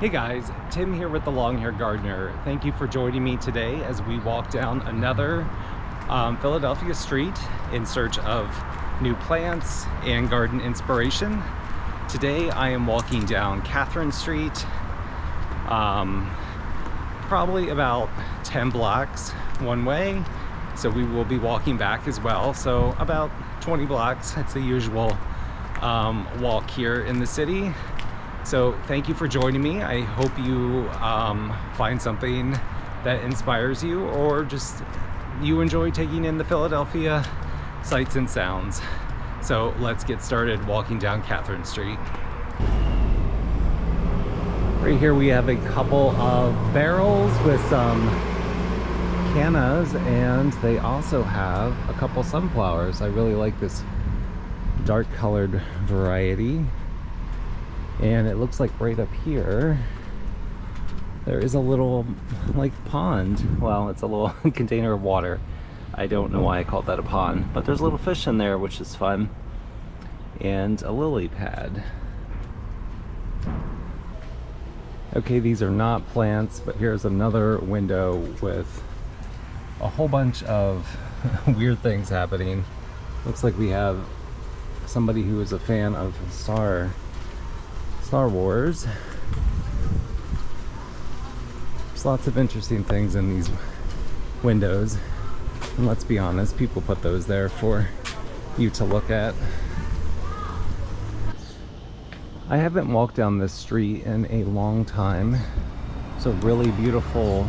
Hey guys, Tim here with the Long Hair Gardener. Thank you for joining me today as we walk down another Philadelphia street in search of new plants and garden inspiration. Today I am walking down Catherine Street, probably about 10 blocks one way. So we will be walking back as well. So about 20 blocks, it's the usual walk here in the city. So thank you for joining me. I hope you find something that inspires you, or just you enjoy taking in the Philadelphia sights and sounds. So let's get started walking down Catherine Street. Right here we have a couple of barrels with some cannas, and they also have a couple sunflowers. I really like this dark colored variety. And it looks like right up here there is a little like pond. Well, it's a little container of water. I don't know why I called that a pond, but there's a little fish in there, which is fun, and a lily pad. Okay, these are not plants, but here's another window with a whole bunch of weird things happening. Looks like we have somebody who is a fan of Star Wars. There's lots of interesting things in these windows, and let's be honest, people put those there for you to look at. I haven't walked down this street in a long time. It's a really beautiful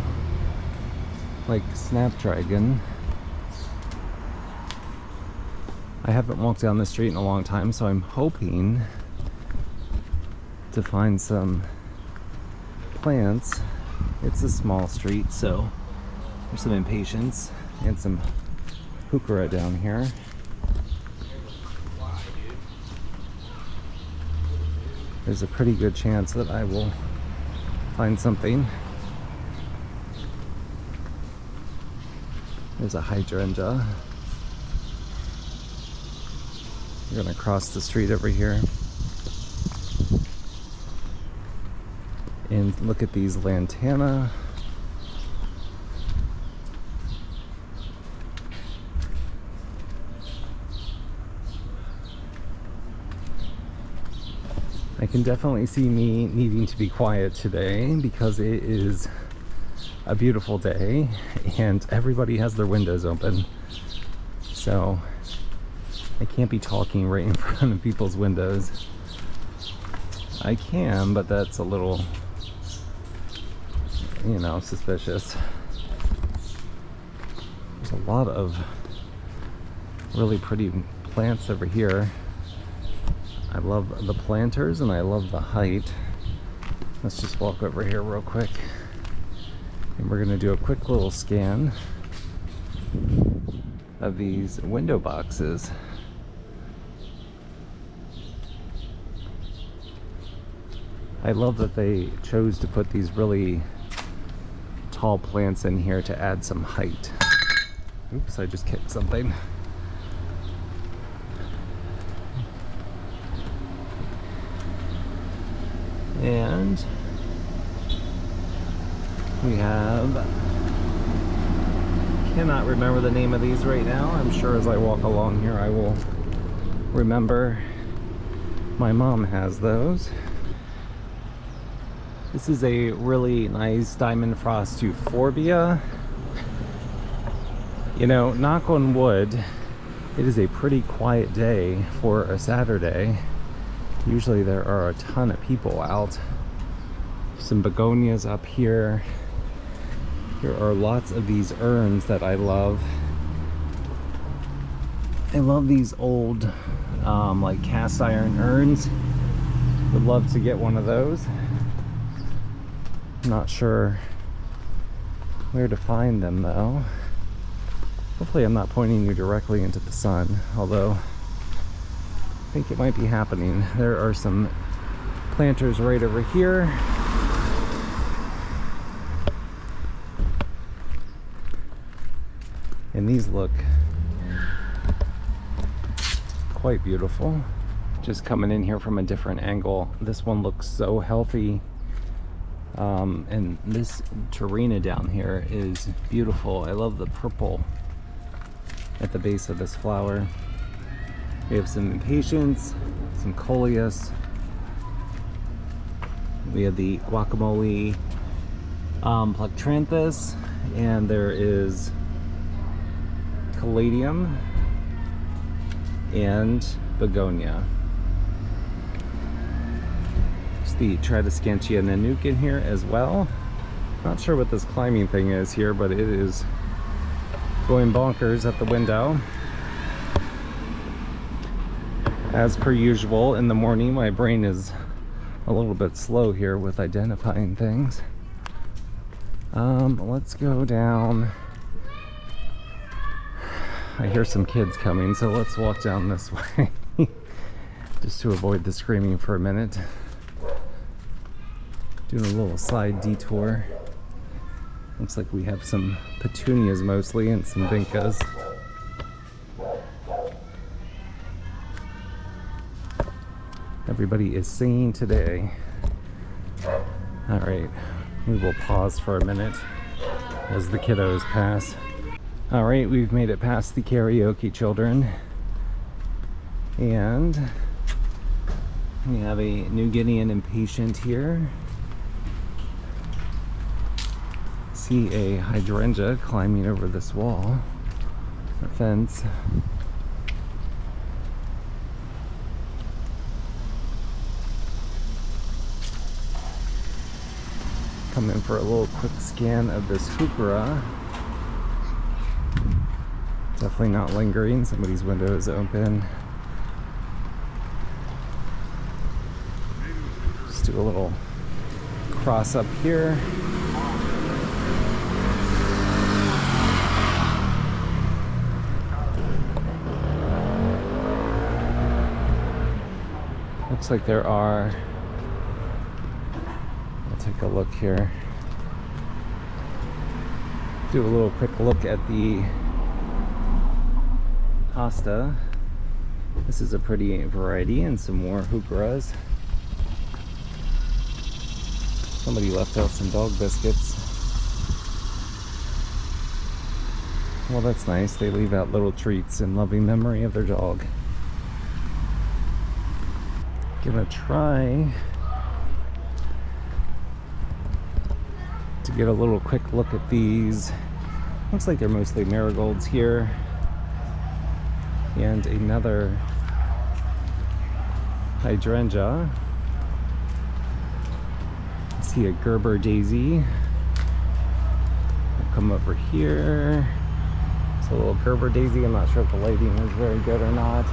like snapdragon. I haven't walked down this street in a long time, so I'm hoping to find some plants. It's a small street, so there's some impatience and some heuchera down here. There's a pretty good chance that I will find something. There's a hydrangea. We're gonna cross the street over here and look at these lantana. I can definitely see me needing to be quiet today because it is a beautiful day and everybody has their windows open. So I can't be talking right in front of people's windows. I can, but that's a little, you know, suspicious. There's a lot of really pretty plants over here. I love the planters and I love the height. Let's just walk over here real quick, and we're gonna do a quick little scan of these window boxes. I love that they chose to put these really tall plants in here to add some height. Oops, I just kicked something. And we have, cannot remember the name of these right now. I'm sure as I walk along here I will remember. My mom has those. This is a really nice diamond frost euphorbia. You know, knock on wood, it is a pretty quiet day for a Saturday. Usually there are a ton of people out. Some begonias up here. Here are lots of these urns that I love. I love these old like cast iron urns. Would love to get one of those. Not sure where to find them though. Hopefully I'm not pointing you directly into the sun, although I think it might be happening. There are some planters right over here. And these look quite beautiful. Just coming in here from a different angle. This one looks so healthy And this Tarina down here is beautiful. I love the purple at the base of this flower. We have some impatiens, some coleus. We have the guacamole plectranthus, and there is caladium and begonia. There's the Tradescantia nanuk in here as well. Not sure what this climbing thing is here, but it is going bonkers at the window. As per usual, in the morning my brain is a little bit slow here with identifying things. Let's go down. I hear some kids coming, so let's walk down this way just to avoid the screaming for a minute. Doing a little side detour. Looks like we have some petunias mostly and some vincas. Everybody is singing today. All right, we will pause for a minute as the kiddos pass. All right, we've made it past the karaoke children. And we have a New Guinean impatient here. See a hydrangea climbing over this wall or fence. Come in for a little quick scan of this heuchera. Definitely not lingering. Somebody's window is open. Just do a little cross up here. Looks like there are, I'll take a look here. Do a little quick look at the Costa. This is a pretty variety, and some more heucheras. Somebody left out some dog biscuits. Well, that's nice. They leave out little treats in loving memory of their dog. Gonna try to get a little quick look at these. Looks like they're mostly marigolds here. And another hydrangea. I see a Gerber daisy. I'll come over here. It's a little Gerber daisy. I'm not sure if the lighting is very good or not.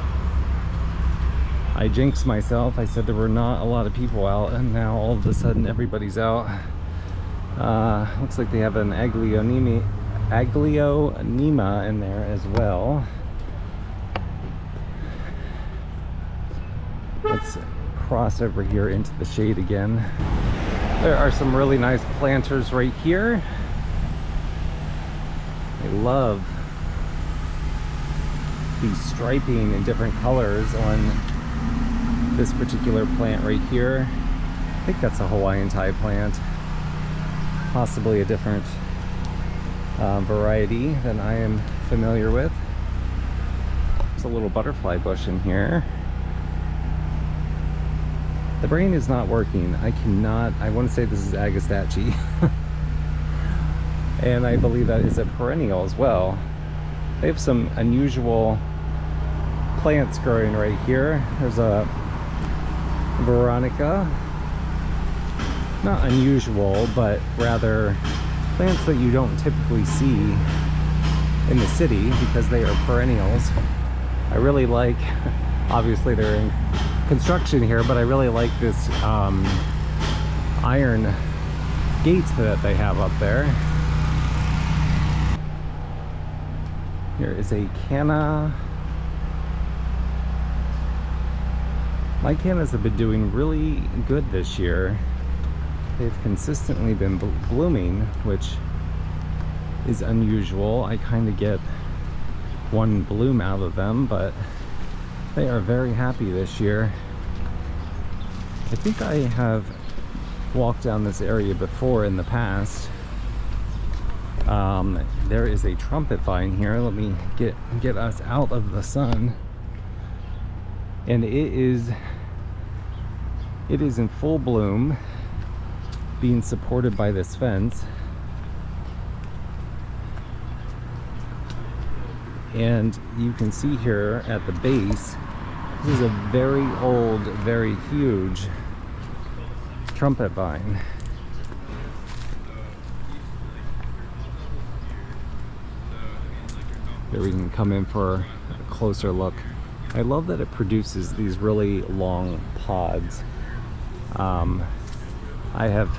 I jinxed myself. I said there were not a lot of people out, and now all of a sudden everybody's out. Looks like they have an Aglionema in there as well. Let's cross over here into the shade again. There are some really nice planters right here. I love the striping in different colors on this particular plant right here. I think that's a Hawaiian tie plant, possibly a different variety than I am familiar with. There's a little butterfly bush in here. The brain is not working. I want to say this is Agastache. And I believe that is a perennial as well. They have some unusual plants growing right here. There's a Veronica. Not unusual, but rather plants that you don't typically see in the city because they are perennials. I really like, obviously they're in construction here, but I really like this iron gates that they have up there. Here is a canna. My cannas have been doing really good this year. They've consistently been blooming, which is unusual. I kind of get one bloom out of them, but they are very happy this year. I think I have walked down this area before in the past. There is a trumpet vine here. Let me get us out of the sun. And it is in full bloom, being supported by this fence. And you can see here at the base, this is a very old, very huge trumpet vine. Here we can come in for a closer look. I love that it produces these really long pods. I have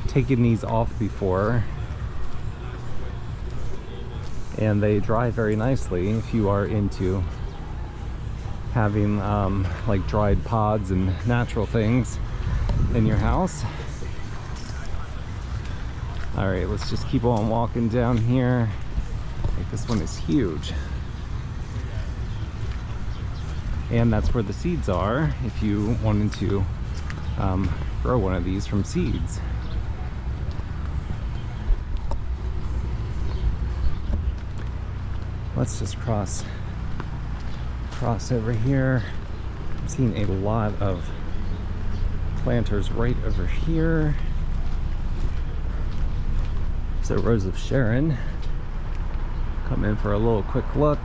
taken these off before, and they dry very nicely if you are into having like dried pods and natural things in your house. All right, let's just keep on walking down here. Like, this one is huge. And that's where the seeds are if you wanted to grow one of these from seeds. Let's just cross over here. I'm seeing a lot of planters right over here. So Rose of Sharon. Come in for a little quick look.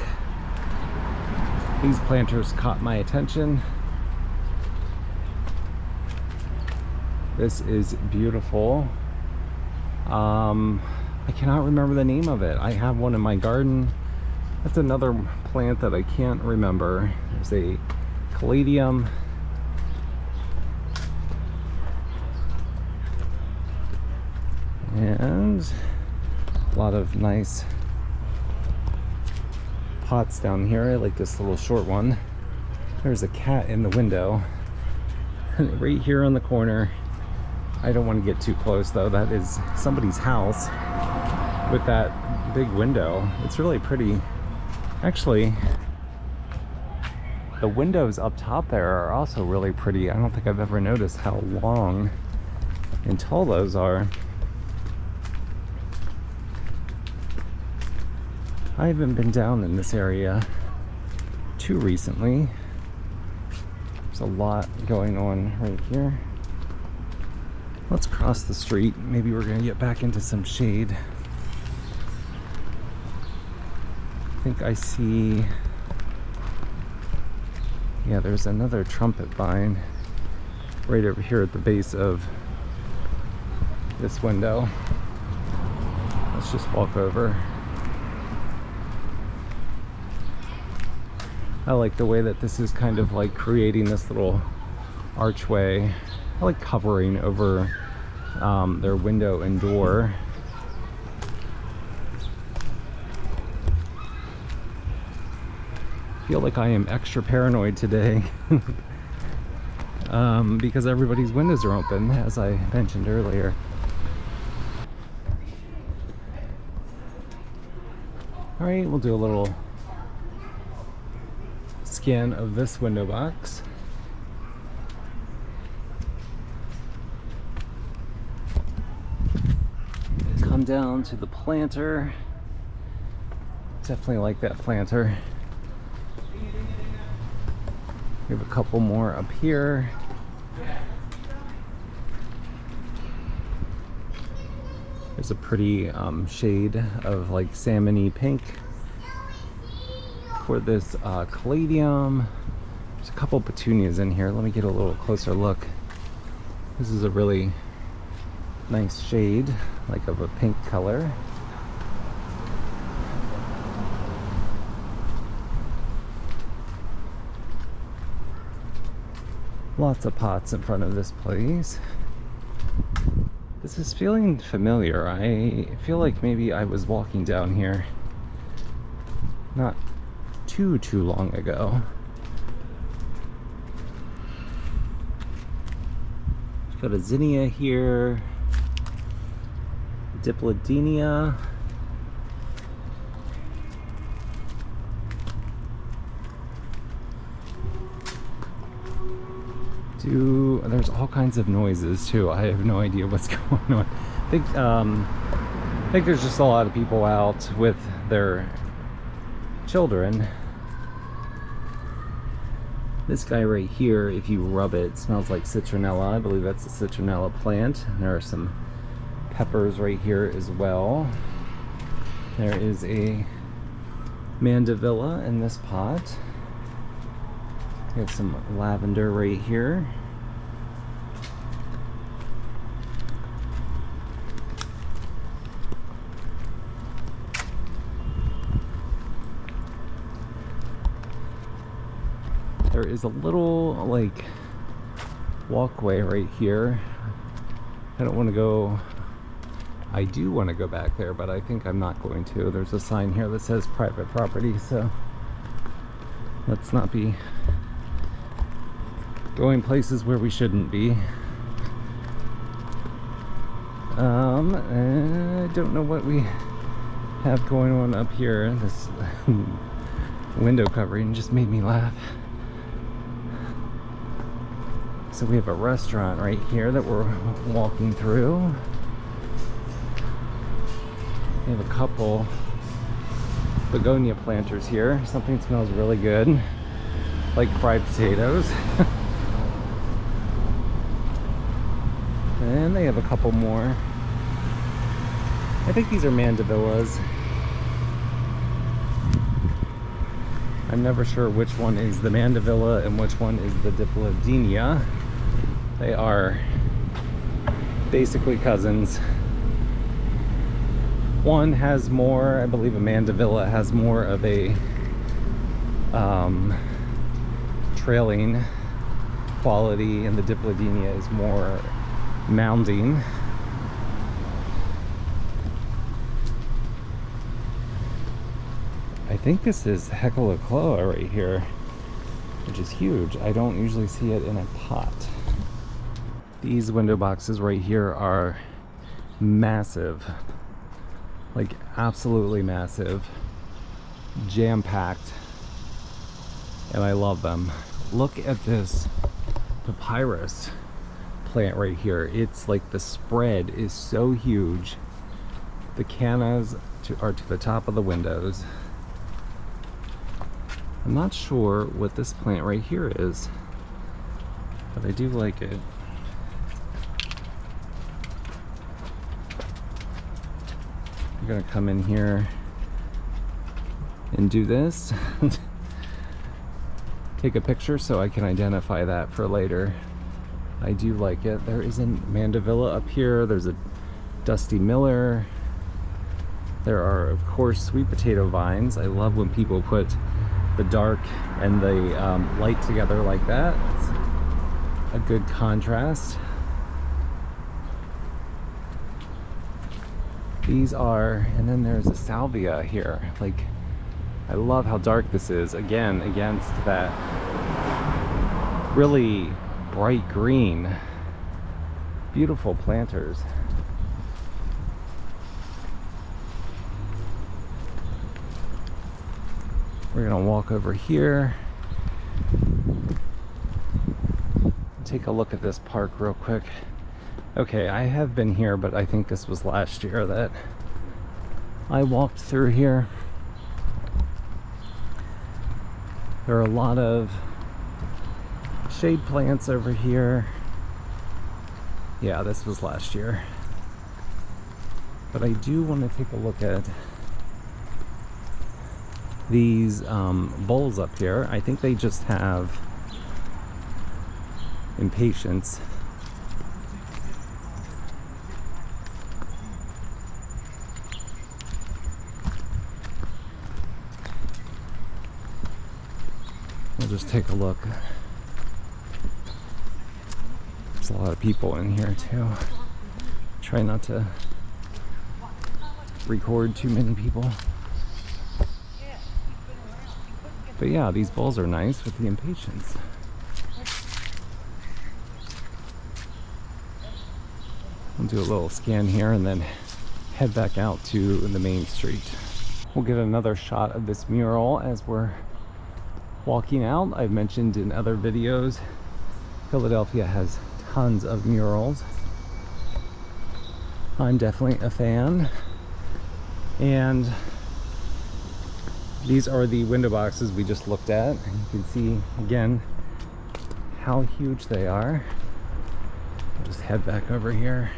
These planters caught my attention. This is beautiful. I cannot remember the name of it. I have one in my garden. That's another plant that I can't remember. There's a caladium. And a lot of nice pots down here. I like this little short one. There's a cat in the window right here on the corner. I don't want to get too close though. That is somebody's house with that big window. It's really pretty. Actually, the windows up top there are also really pretty. I don't think I've ever noticed how long and tall those are. I haven't been down in this area too recently. There's a lot going on right here. Let's cross the street. Maybe we're gonna get back into some shade. I think I see, yeah, there's another trumpet vine right over here at the base of this window. Let's just walk over. I like the way that this is kind of like creating this little archway. I like covering over their window and door. I feel like I am extra paranoid today because everybody's windows are open, as I mentioned earlier. All right, we'll do a little scan of this window box. Come down to the planter. Definitely like that planter. We have a couple more up here. There's a pretty shade of like salmon-y pink for this caladium. There's a couple petunias in here. Let me get a little closer look. This is a really nice shade, like of a pink color. Lots of pots in front of this place. This is feeling familiar. I feel like maybe I was walking down here not too long ago. Got a zinnia here, diplodenia, There's all kinds of noises too. I have no idea what's going on. I think there's just a lot of people out with their children. This guy right here, if you rub it, smells like citronella. I believe that's a citronella plant. And there are some peppers right here as well. There is a mandevilla in this pot. We have some lavender right here. There is a little like walkway right here. I don't want to go. I do want to go back there, but I think I'm not going to. There's a sign here that says private property, so let's not be going places where we shouldn't be. I don't know what we have going on up here. This window covering just made me laugh. So we have a restaurant right here that we're walking through. We have a couple begonia planters here. Something smells really good, like fried potatoes. And they have a couple more. I think these are mandevillas. I'm never sure which one is the mandevilla and which one is the dipladenia. They are basically cousins. One has more, I believe a mandevilla has more of a trailing quality, and the dipladenia is more mounding. I think this is Hecolocloa right here, which is huge. I don't usually see it in a pot. These window boxes right here are massive, like absolutely massive, jam-packed, and I love them. Look at this papyrus plant right here. It's like the spread is so huge. The cannas are to the top of the windows. I'm not sure what this plant right here is, but I do like it. I'm gonna come in here and do this. Take a picture so I can identify that for later. I do like it. There is a mandevilla up here. There's a Dusty Miller. There are, of course, sweet potato vines. I love when people put the dark and the light together like that. It's a good contrast. These are, and then there's a salvia here. Like, I love how dark this is, again, against that really bright green. Beautiful planters. We're gonna walk over here, take a look at this park real quick. Okay, I have been here, but I think this was last year that I walked through here. There are a lot of shade plants over here. Yeah, this was last year. But I do want to take a look at these bowls up here. I think they just have impatiens. We'll just take a look. There's a lot of people in here too. Try not to record too many people. But yeah, these bowls are nice with the impatiens. We'll do a little scan here and then head back out to the main street. We'll get another shot of this mural as we're walking out. I've mentioned in other videos Philadelphia has tons of murals. I'm definitely a fan. And these are the window boxes we just looked at. And you can see again how huge they are. I'll just head back over here.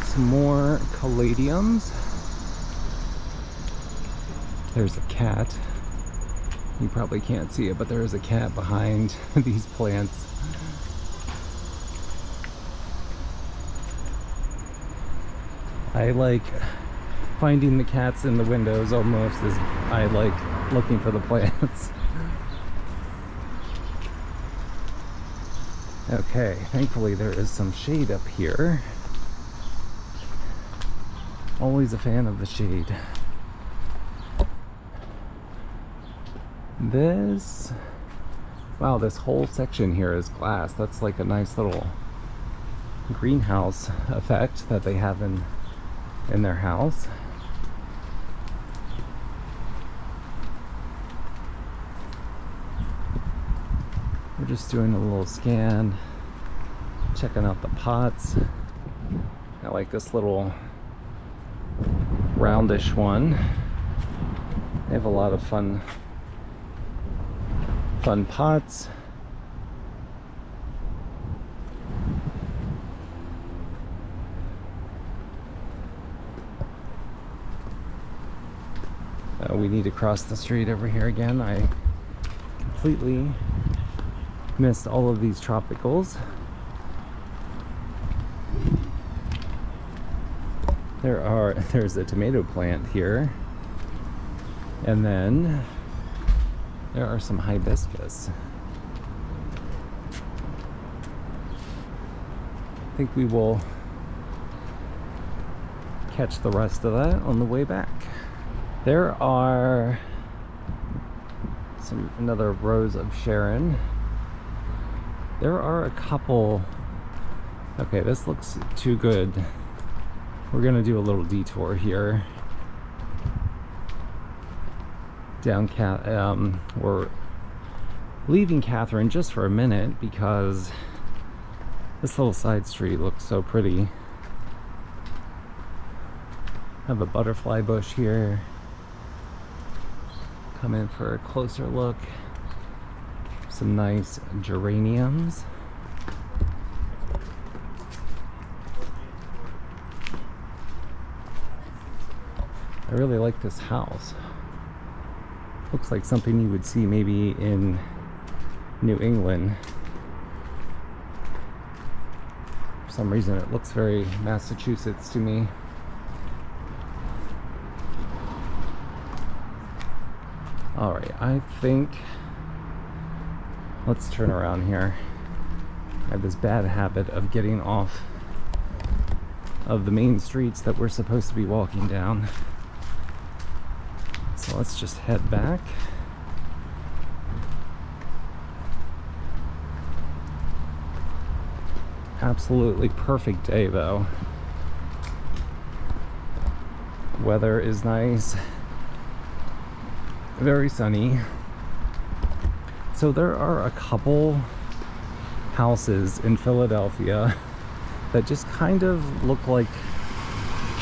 Some more caladiums. There's a cat. You probably can't see it, but there is a cat behind these plants. I like finding the cats in the windows almost as I like looking for the plants. Okay, thankfully there is some shade up here. Always a fan of the shade. Wow, this whole section here is glass. That's like a nice little greenhouse effect that they have in their house. We're just doing a little scan, checking out the pots. I like this little roundish one. They have a lot of fun pots. We need to cross the street over here again. I completely missed all of these tropicals. There's a tomato plant here, and then there are some hibiscus. I think we will catch the rest of that on the way back. There are another rows of Sharon. There are a couple. Okay, this looks too good. We're gonna do a little detour here. We're leaving Catherine just for a minute because this little side street looks so pretty. Have a butterfly bush here. Come in for a closer look. Some nice geraniums. I really like this house. Looks like something you would see maybe in New England. For some reason it looks very Massachusetts to me. Alright, I think let's turn around here. I have this bad habit of getting off of the main streets that we're supposed to be walking down. So let's just head back. Absolutely perfect day though. Weather is nice. Very sunny. So there are a couple houses in Philadelphia that just kind of look like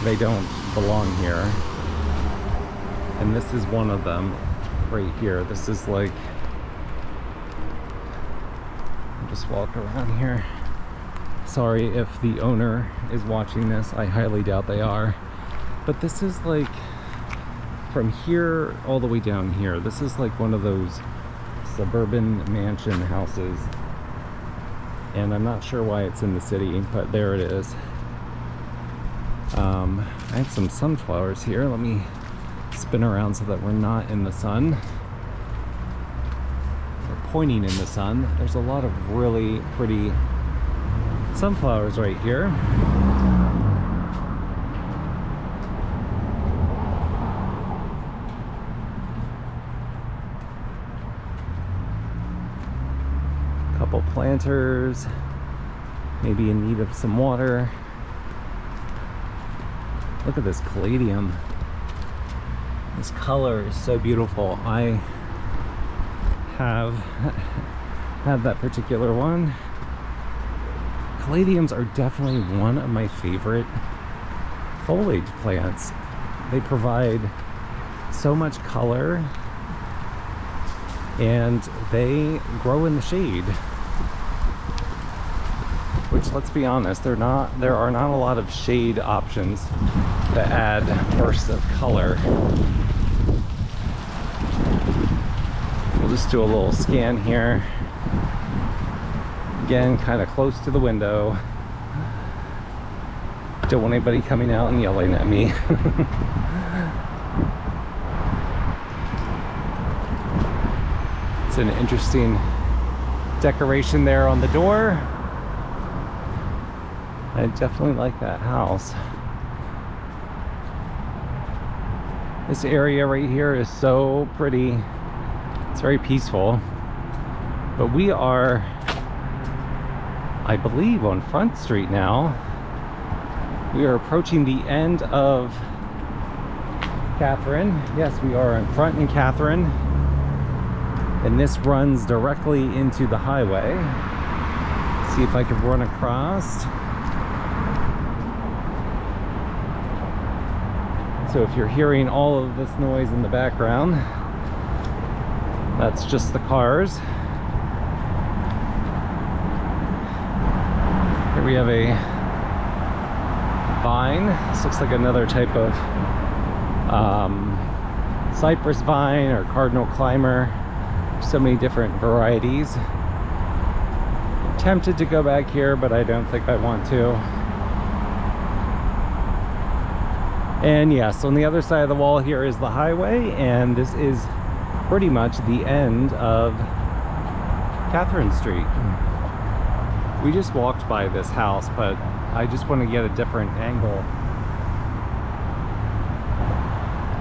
they don't belong here. And this is one of them right here. This is like, I'll just walk around here. Sorry if the owner is watching this. I highly doubt they are. But this is like from here all the way down here. This is like one of those suburban mansion houses. And I'm not sure why it's in the city, but there it is. I have some sunflowers here. Let me spin around so that we're not in the sun. We're pointing in the sun. There's a lot of really pretty sunflowers right here. Couple planters, maybe in need of some water. Look at this caladium. This color is so beautiful. I have that particular one. Caladiums are definitely one of my favorite foliage plants. They provide so much color and they grow in the shade, which, let's be honest, there are not a lot of shade options that add bursts of color. We'll just do a little scan here. Again, kind of close to the window. Don't want anybody coming out and yelling at me. It's an interesting decoration there on the door. I definitely like that house. This area right here is so pretty. It's very peaceful. But we are, I believe, on Front Street now. We are approaching the end of Catherine. Yes, we are on Front and Catherine. And this runs directly into the highway. Let's see if I can run across. So if you're hearing all of this noise in the background, that's just the cars. Here we have a vine. This looks like another type of cypress vine or cardinal climber. So many different varieties. I'm tempted to go back here, but I don't think I want to. And yes, on the other side of the wall here is the highway, and this is pretty much the end of Catherine Street. We just walked by this house, but I just want to get a different angle.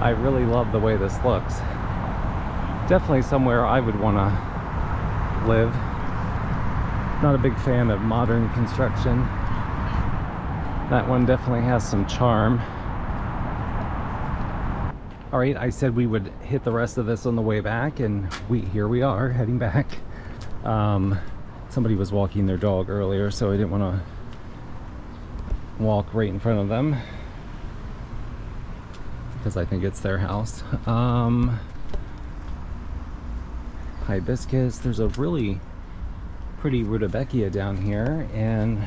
I really love the way this looks. Definitely somewhere I would want to live. Not a big fan of modern construction. That one definitely has some charm. All right, I said we would hit the rest of this on the way back, and here we are heading back. Somebody was walking their dog earlier, so I didn't want to walk right in front of them because I think it's their house. Hibiscus. There's a really pretty rudbeckia down here, and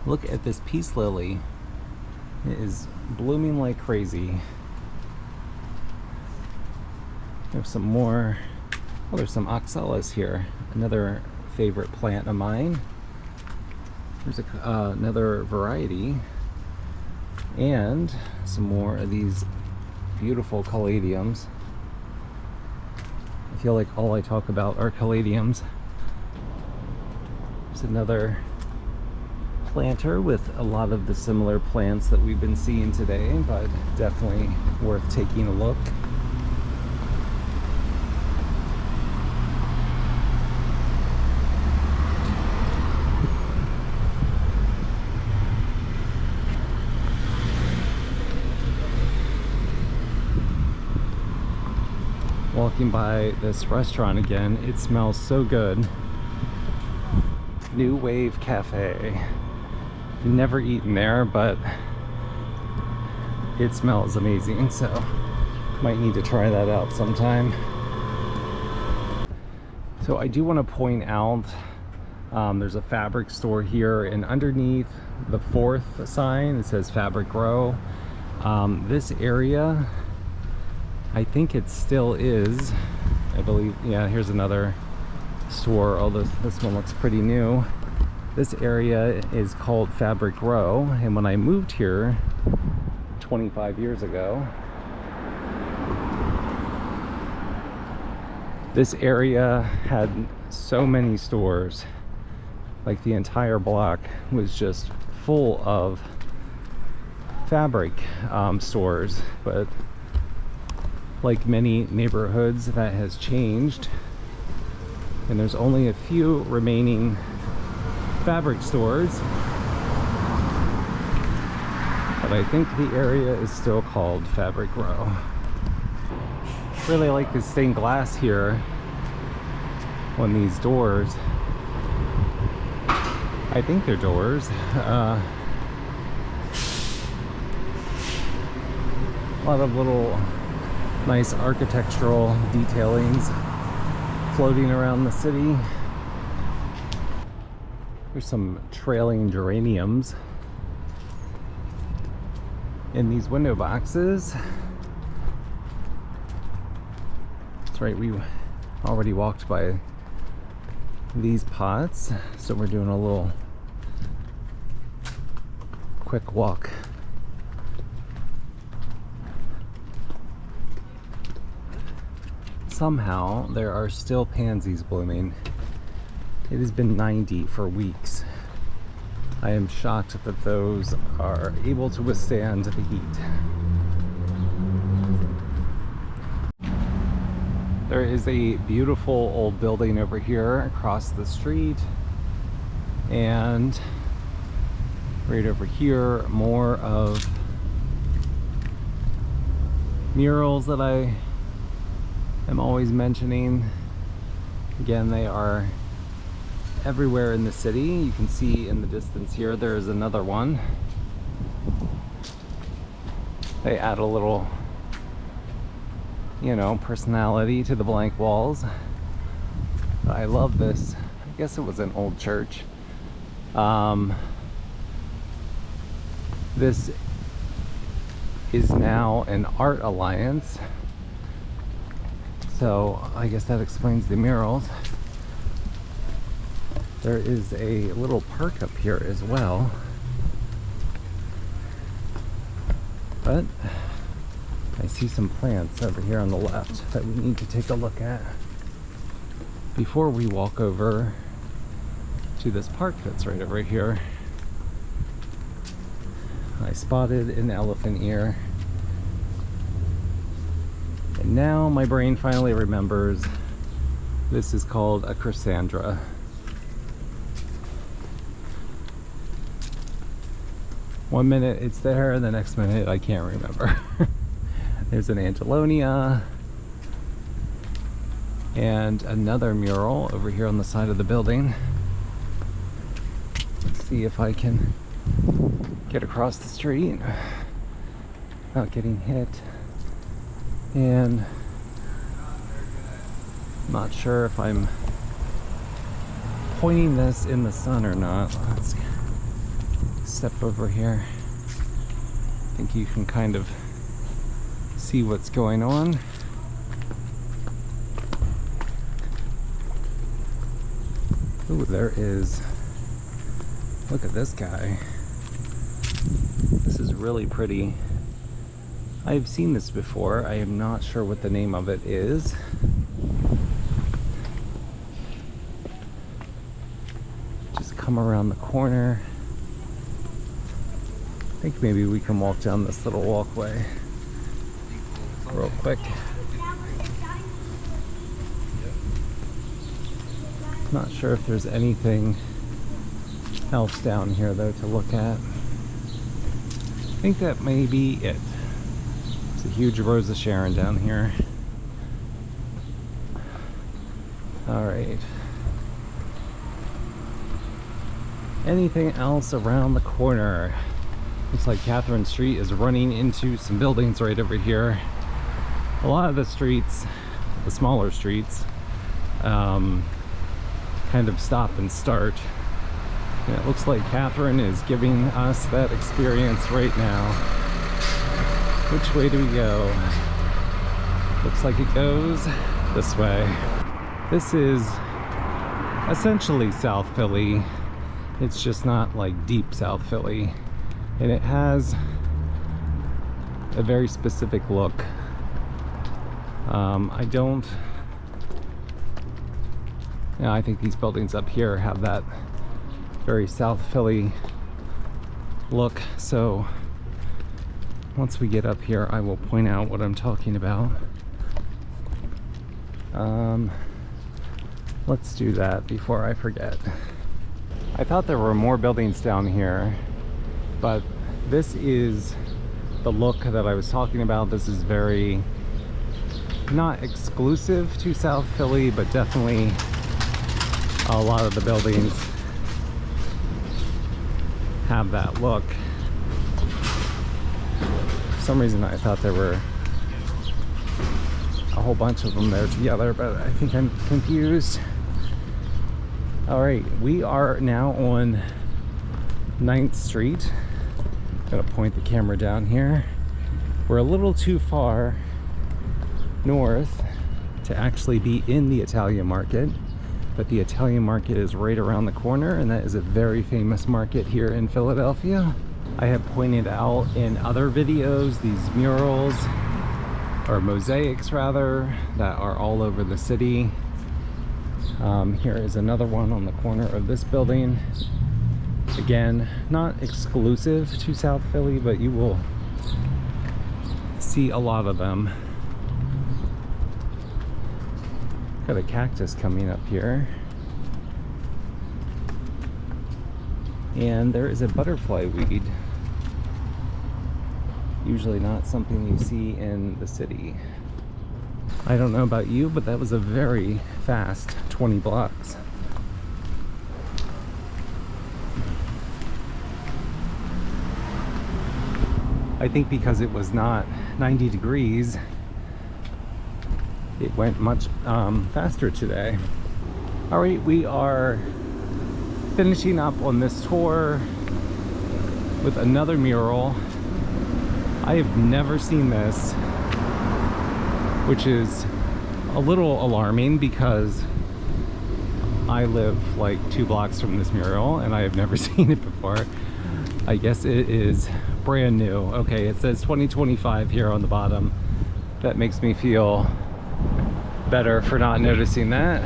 look at this peace lily. It is blooming like crazy. There's some more. Oh, there's some oxalis here. Another favorite plant of mine. There's another variety. And some more of these beautiful caladiums. I feel like all I talk about are caladiums. There's another planter with a lot of the similar plants that we've been seeing today, but definitely worth taking a look. Walking by this restaurant again, it smells so good. New Wave Cafe. Never eaten there, but it smells amazing, so might need to try that out sometime. So I do want to point out there's a fabric store here, and underneath the 4th sign it says Fabric Grow. This area, I think it still is, I believe. Yeah, here's another store, although this one looks pretty new. This area is called Fabric Grow, and when I moved here 25 years ago, this area had so many stores. Like the entire block was just full of fabric stores, but like many neighborhoods, that has changed, and there's only a few remaining fabric stores. But but I think the area is still called Fabric Row. Really like the stained glass here on these doors. I think they're doors. A lot of little nice architectural detailings floating around the city. There's some trailing geraniums in these window boxes. That's right, we already walked by these pots, so we're doing a little quick walk. Somehow there are still pansies blooming. It has been 90 for weeks. I am shocked that those are able to withstand the heat. There is a beautiful old building over here across the street, and right over here more of murals that I am always mentioning. Again, they are everywhere in the city. You can see in the distance here there is another one. They add a little, you know, personality to the blank walls. But I love this. I guess it was an old church. This is now an art alliance, so I guess that explains the murals. There is a little park up here as well, but I see some plants over here on the left that we need to take a look at before we walk over to this park that's right over here. I spotted an elephant ear, and now my brain finally remembers this is called a Chrysandra. One minute it's there, and the next minute I can't remember. There's an Angelonia and another mural over here on the side of the building. Let's see if I can get across the street without getting hit. And I'm not sure if I'm pointing this in the sun or not. Let's step over here. I think you can kind of see what's going on. Ooh, there is. Look at this guy. This is really pretty. I've seen this before. I am not sure what the name of it is. Just come around the corner. I think maybe we can walk down this little walkway real quick. Not sure if there's anything else down here though to look at. I think that may be it. There's a huge Rose of Sharon down here. Alright. Anything else around the corner? Looks like Catherine Street is running into some buildings right over here. A lot of the streets, the smaller streets, kind of stop and start. And it looks like Catherine is giving us that experience right now. Which way do we go? Looks like it goes this way. This is essentially South Philly. It's just not like deep South Philly. And it has a very specific look. I think these buildings up here have that very South Philly look. So once we get up here, I will point out what I'm talking about. Let's do that before I forget. I thought there were more buildings down here, but This is the look that I was talking about. This is very not exclusive to South Philly, but definitely a lot of the buildings have that look. For some reason I thought there were a whole bunch of them there together, but I think I'm confused. All right, we are now on 9th Street. Gotta point the camera down here. We're a little too far north to actually be in the Italian market, but the Italian market is right around the corner, and that is a very famous market here in Philadelphia. I have pointed out in other videos these murals, or mosaics rather, that are all over the city. Here is another one on the corner of this building. Again, not exclusive to South Philly, but you will see a lot of them. Got a cactus coming up here. And there is a butterfly weed. Usually not something you see in the city. I don't know about you, but that was a very fast 20 blocks. I think because it was not 90 degrees, it went much faster today. All right, we are finishing up on this tour with another mural. I have never seen this, which is a little alarming because I live like 2 blocks from this mural and I have never seen it before. I guess it is brand new. Okay, it says 2025 here on the bottom. That makes me feel better for not noticing that.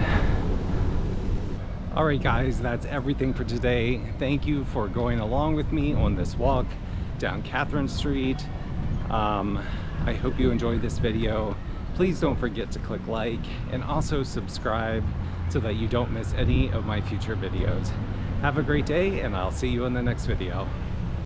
All right guys, that's everything for today. Thank you for going along with me on this walk down Catherine Street. I hope you enjoyed this video. Please don't forget to click like and also subscribe so that you don't miss any of my future videos. Have a great day, and I'll see you in the next video.